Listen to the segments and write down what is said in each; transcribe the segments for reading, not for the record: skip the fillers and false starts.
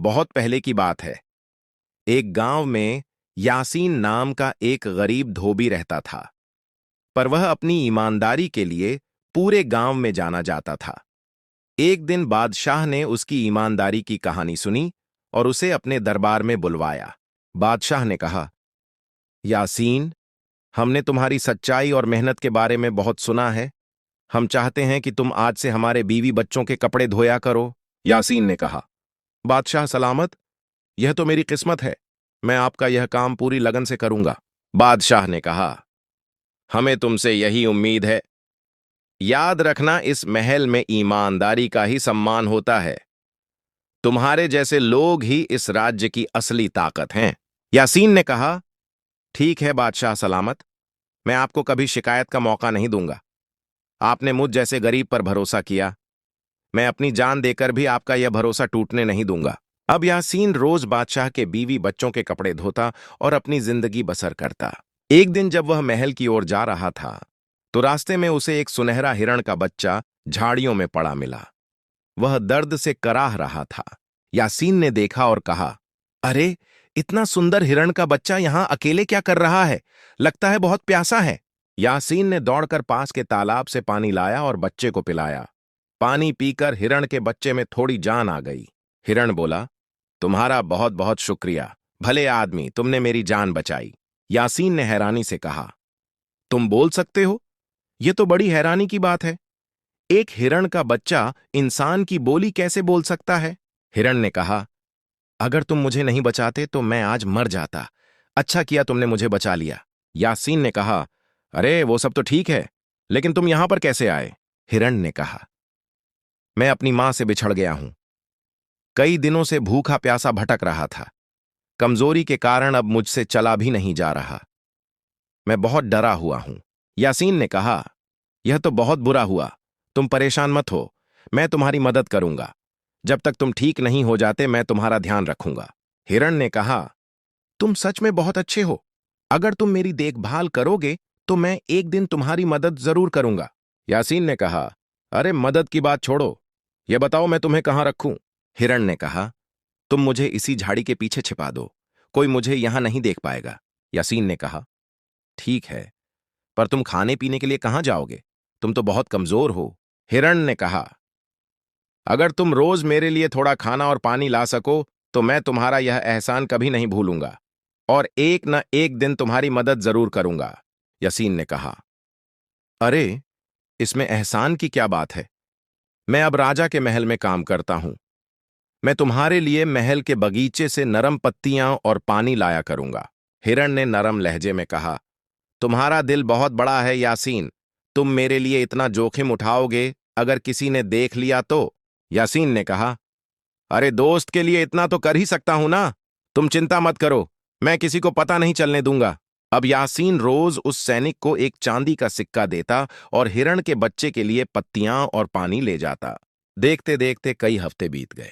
बहुत पहले की बात है। एक गांव में यासीन नाम का एक गरीब धोबी रहता था, पर वह अपनी ईमानदारी के लिए पूरे गांव में जाना जाता था। एक दिन बादशाह ने उसकी ईमानदारी की कहानी सुनी और उसे अपने दरबार में बुलवाया। बादशाह ने कहा, यासीन, हमने तुम्हारी सच्चाई और मेहनत के बारे में बहुत सुना है। हम चाहते हैं कि तुम आज से हमारे बीवी बच्चों के कपड़े धोया करो। यासीन ने कहा, बादशाह सलामत, यह तो मेरी किस्मत है। मैं आपका यह काम पूरी लगन से करूंगा। बादशाह ने कहा, हमें तुमसे यही उम्मीद है। याद रखना, इस महल में ईमानदारी का ही सम्मान होता है। तुम्हारे जैसे लोग ही इस राज्य की असली ताकत हैं। यासीन ने कहा, ठीक है बादशाह सलामत, मैं आपको कभी शिकायत का मौका नहीं दूंगा। आपने मुझ जैसे गरीब पर भरोसा किया, मैं अपनी जान देकर भी आपका यह भरोसा टूटने नहीं दूंगा। अब यासीन रोज बादशाह के बीवी बच्चों के कपड़े धोता और अपनी जिंदगी बसर करता। एक दिन जब वह महल की ओर जा रहा था, तो रास्ते में उसे एक सुनहरा हिरण का बच्चा झाड़ियों में पड़ा मिला। वह दर्द से कराह रहा था। यासीन ने देखा और कहा, अरे, इतना सुंदर हिरण का बच्चा यहां अकेले क्या कर रहा है? लगता है बहुत प्यासा है। यासीन ने दौड़कर पास के तालाब से पानी लाया और बच्चे को पिलाया। पानी पीकर हिरण के बच्चे में थोड़ी जान आ गई। हिरण बोला, तुम्हारा बहुत बहुत शुक्रिया, भले आदमी, तुमने मेरी जान बचाई। यासीन ने हैरानी से कहा, तुम बोल सकते हो? यह तो बड़ी हैरानी की बात है। एक हिरण का बच्चा इंसान की बोली कैसे बोल सकता है? हिरण ने कहा, अगर तुम मुझे नहीं बचाते तो मैं आज मर जाता। अच्छा किया तुमने मुझे बचा लिया। यासीन ने कहा, अरे वो सब तो ठीक है, लेकिन तुम यहां पर कैसे आए? हिरण ने कहा, मैं अपनी मां से बिछड़ गया हूं। कई दिनों से भूखा प्यासा भटक रहा था। कमजोरी के कारण अब मुझसे चला भी नहीं जा रहा। मैं बहुत डरा हुआ हूं। यासीन ने कहा, यह तो बहुत बुरा हुआ। तुम परेशान मत हो, मैं तुम्हारी मदद करूंगा। जब तक तुम ठीक नहीं हो जाते मैं तुम्हारा ध्यान रखूंगा। हिरण ने कहा, तुम सच में बहुत अच्छे हो। अगर तुम मेरी देखभाल करोगे तो मैं एक दिन तुम्हारी मदद जरूर करूंगा। यासीन ने कहा, अरे मदद की बात छोड़ो, यह बताओ मैं तुम्हें कहां रखूं? हिरण ने कहा, तुम मुझे इसी झाड़ी के पीछे छिपा दो, कोई मुझे यहां नहीं देख पाएगा। यासीन ने कहा, ठीक है, पर तुम खाने पीने के लिए कहां जाओगे? तुम तो बहुत कमजोर हो। हिरण ने कहा, अगर तुम रोज मेरे लिए थोड़ा खाना और पानी ला सको तो मैं तुम्हारा यह एहसान कभी नहीं भूलूंगा और एक न एक दिन तुम्हारी मदद जरूर करूंगा। यासीन ने कहा, अरे, इसमें एहसान की क्या बात है? मैं अब राजा के महल में काम करता हूं। मैं तुम्हारे लिए महल के बगीचे से नरम पत्तियां और पानी लाया करूंगा। हिरण ने नरम लहजे में कहा, तुम्हारा दिल बहुत बड़ा है यासीन, तुम मेरे लिए इतना जोखिम उठाओगे, अगर किसी ने देख लिया तो? यासीन ने कहा, अरे दोस्त के लिए इतना तो कर ही सकता हूं ना। तुम चिंता मत करो, मैं किसी को पता नहीं चलने दूंगा। अब यासीन रोज उस सैनिक को एक चांदी का सिक्का देता और हिरण के बच्चे के लिए पत्तियां और पानी ले जाता। देखते देखते कई हफ्ते बीत गए।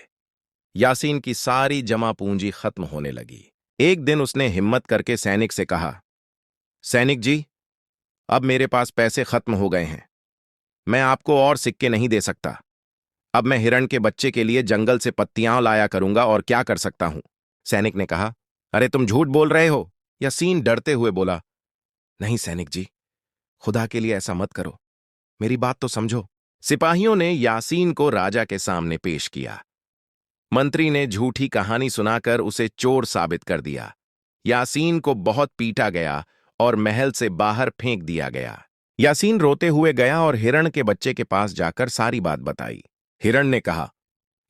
यासीन की सारी जमा पूंजी खत्म होने लगी। एक दिन उसने हिम्मत करके सैनिक से कहा, सैनिक जी, अब मेरे पास पैसे खत्म हो गए हैं। मैं आपको और सिक्के नहीं दे सकता। अब मैं हिरण के बच्चे के लिए जंगल से पत्तियां लाया करूंगा और क्या कर सकता हूं? सैनिक ने कहा, अरे तुम झूठ बोल रहे हो। यासीन डरते हुए बोला, नहीं सैनिक जी, खुदा के लिए ऐसा मत करो, मेरी बात तो समझो। सिपाहियों ने यासीन को राजा के सामने पेश किया। मंत्री ने झूठी कहानी सुनाकर उसे चोर साबित कर दिया। यासीन को बहुत पीटा गया और महल से बाहर फेंक दिया गया। यासीन रोते हुए गया और हिरण के बच्चे के पास जाकर सारी बात बताई। हिरण ने कहा,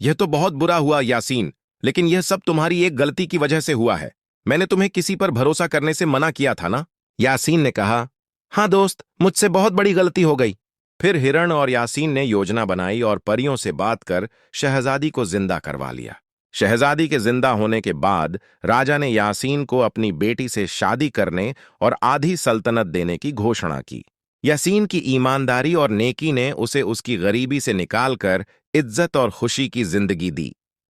यह तो बहुत बुरा हुआ यासीन, लेकिन यह सब तुम्हारी एक गलती की वजह से हुआ है। मैंने तुम्हें किसी पर भरोसा करने से मना किया था ना? यासीन ने कहा, हाँ दोस्त, मुझसे बहुत बड़ी गलती हो गई। फिर हिरण और यासीन ने योजना बनाई और परियों से बात कर शहजादी को जिंदा करवा लिया। शहजादी के जिंदा होने के बाद राजा ने यासीन को अपनी बेटी से शादी करने और आधी सल्तनत देने की घोषणा की। यासीन की ईमानदारी और नेकी ने उसे उसकी गरीबी से निकालकर इज्जत और खुशी की जिंदगी दी।